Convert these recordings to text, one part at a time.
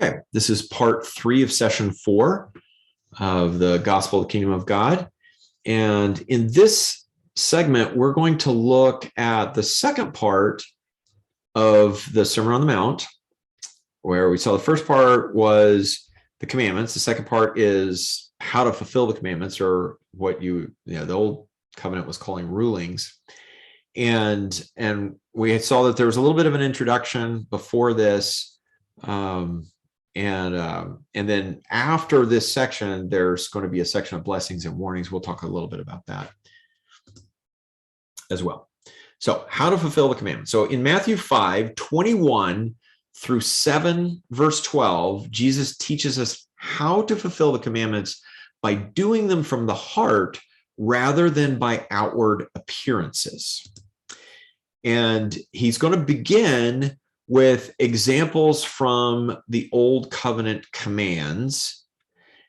Okay, this is part 3 of session 4 of the Gospel of the Kingdom of God. And in this segment, we're going to look at the second part of the Sermon on the Mount, where we saw the first part was the commandments. The second part is how to fulfill the commandments, or what the old covenant was calling rulings. And we saw that there was a little bit of an introduction before this. And then after this section, there's going to be a section of blessings and warnings. We'll talk a little bit about that as well. So how to fulfill the commandments. So in Matthew 5:21 through 7, verse 12, Jesus teaches us how to fulfill the commandments by doing them from the heart rather than by outward appearances. And he's going to begin with examples from the Old Covenant commands.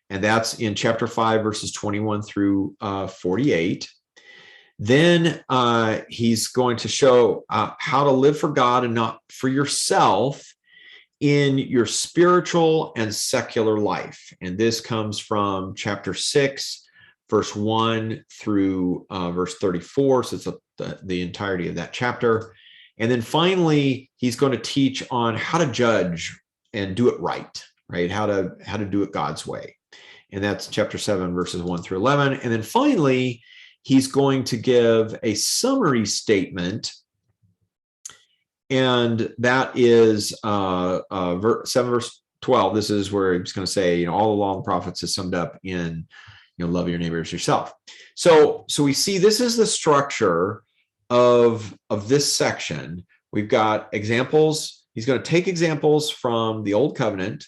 And that's in chapter 5, verses 21 through 48. Then he's going to show how to live for God and not for yourself in your spiritual and secular life. And this comes from chapter 6, verse 1 through verse 34. So it's the entirety of that chapter. And then finally, he's going to teach on how to judge and do it right? How to do it God's way. And that's chapter 7, verses 1 through 11. And then finally, he's going to give a summary statement. And that is 7 verse 12. This is where he's going to say, all the law and the prophets is summed up in, love your neighbor as yourself. So we see this is the structure of this section. We've got examples. He's going to take examples from the Old Covenant,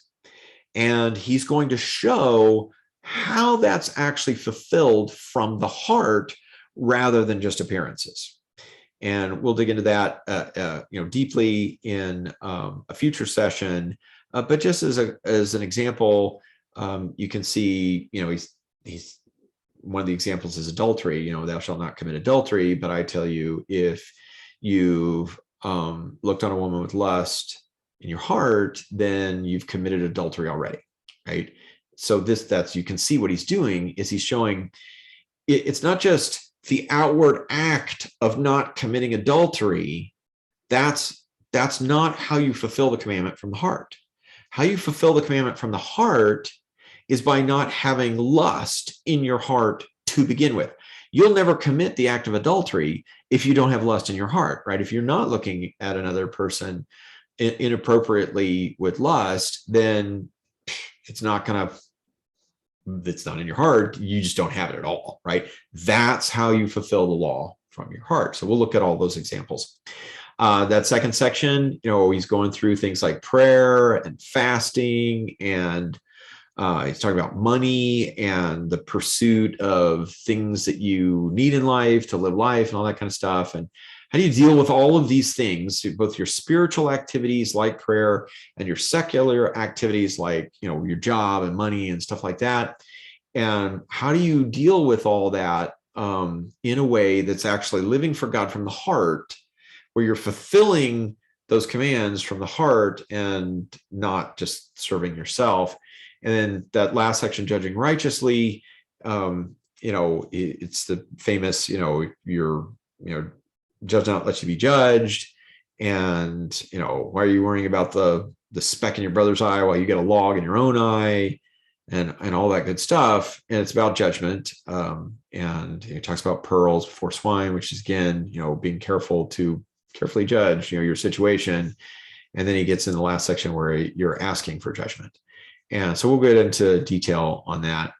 and he's going to show how that's actually fulfilled from the heart rather than just appearances. And we'll dig into that deeply in a future session. But just as an example, you can see, he's one of the examples is adultery. Thou shalt not commit adultery. But I tell you, if you've looked on a woman with lust in your heart, then you've committed adultery already, right? So you can see what he's doing is he's showing it's not just the outward act of not committing adultery. That's not how you fulfill the commandment from the heart. How you fulfill the commandment from the heart is by not having lust in your heart to begin with. You'll never commit the act of adultery if you don't have lust in your heart, right? If you're not looking at another person inappropriately with lust, then it's not in your heart. You just don't have it at all, right? That's how you fulfill the law from your heart. So we'll look at all those examples. That second section, he's going through things like prayer and fasting, and he's talking about money and the pursuit of things that you need in life to live life and all that kind of stuff. And how do you deal with all of these things, both your spiritual activities like prayer and your secular activities like, your job and money and stuff like that? And how do you deal with all that in a way that's actually living for God from the heart, where you're fulfilling those commands from the heart and not just serving yourself? And then that last section, judging righteously, it's the famous, judge not lest you be judged. And, why are you worrying about the speck in your brother's eye while you get a log in your own eye, and all that good stuff. And it's about judgment. And he talks about pearls before swine, which is, again, being careful to carefully judge, your situation. And then he gets in the last section where you're asking for judgment. And so we'll get into detail on that.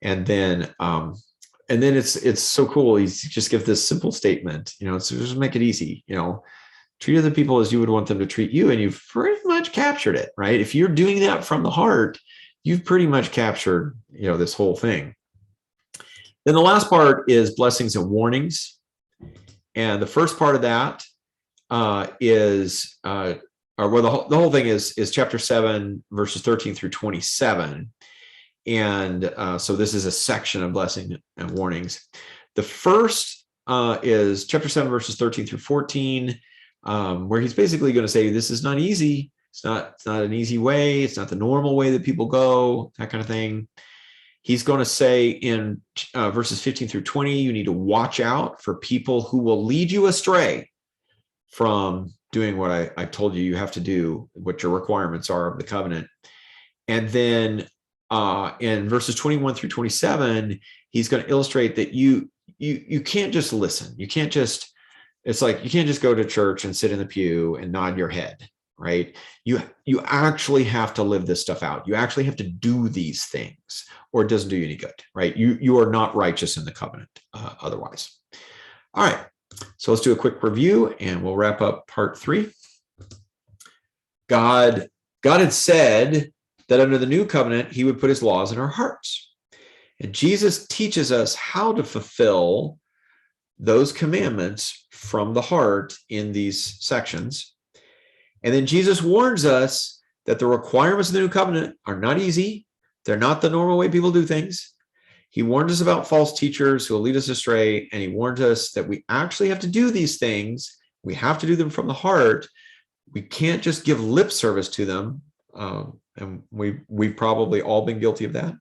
And then it's so cool. He just gives this simple statement, so just make it easy, treat other people as you would want them to treat you. And you've pretty much captured it, right? If you're doing that from the heart, you've pretty much captured, this whole thing. Then the last part is blessings and warnings. And the first part of that is the whole thing is chapter 7, verses 13 through 27. And so this is a section of blessing and warnings. The first is chapter 7, verses 13 through 14, where he's basically going to say, this is not easy. It's not an easy way. It's not the normal way that people go, that kind of thing. He's going to say in verses 15 through 20, you need to watch out for people who will lead you astray from doing what I told you have to do, what your requirements are of the covenant. And then in verses 21 through 27, he's going to illustrate that you can't just listen. You can't just, it's like you can't just go to church and sit in the pew and nod your head, right? You actually have to live this stuff out. You actually have to do these things, or it doesn't do you any good, right? You are not righteous in the covenant otherwise. All right, so let's do a quick review and we'll wrap up part 3. God had said that under the new covenant, he would put his laws in our hearts. And Jesus teaches us how to fulfill those commandments from the heart in these sections. And then Jesus warns us that the requirements of the new covenant are not easy. They're not the normal way people do things. He warned us about false teachers who will lead us astray. And he warned us that we actually have to do these things. We have to do them from the heart. We can't just give lip service to them. And we've probably all been guilty of that.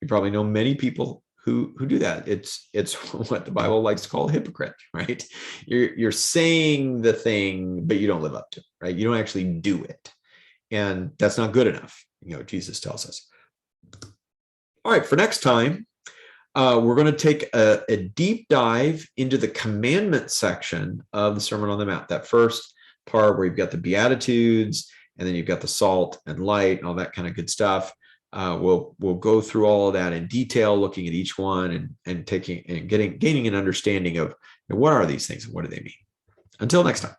We probably know many people who do that. It's what the Bible likes to call a hypocrite, right? You're saying the thing, but you don't live up to it, right? You don't actually do it. And that's not good enough, Jesus tells us. All right, for next time, we're going to take a deep dive into the commandment section of the Sermon on the Mount. That first part where you've got the Beatitudes, and then you've got the salt and light and all that kind of good stuff. We'll go through all of that in detail, looking at each one and gaining an understanding of what are these things and what do they mean. Until next time.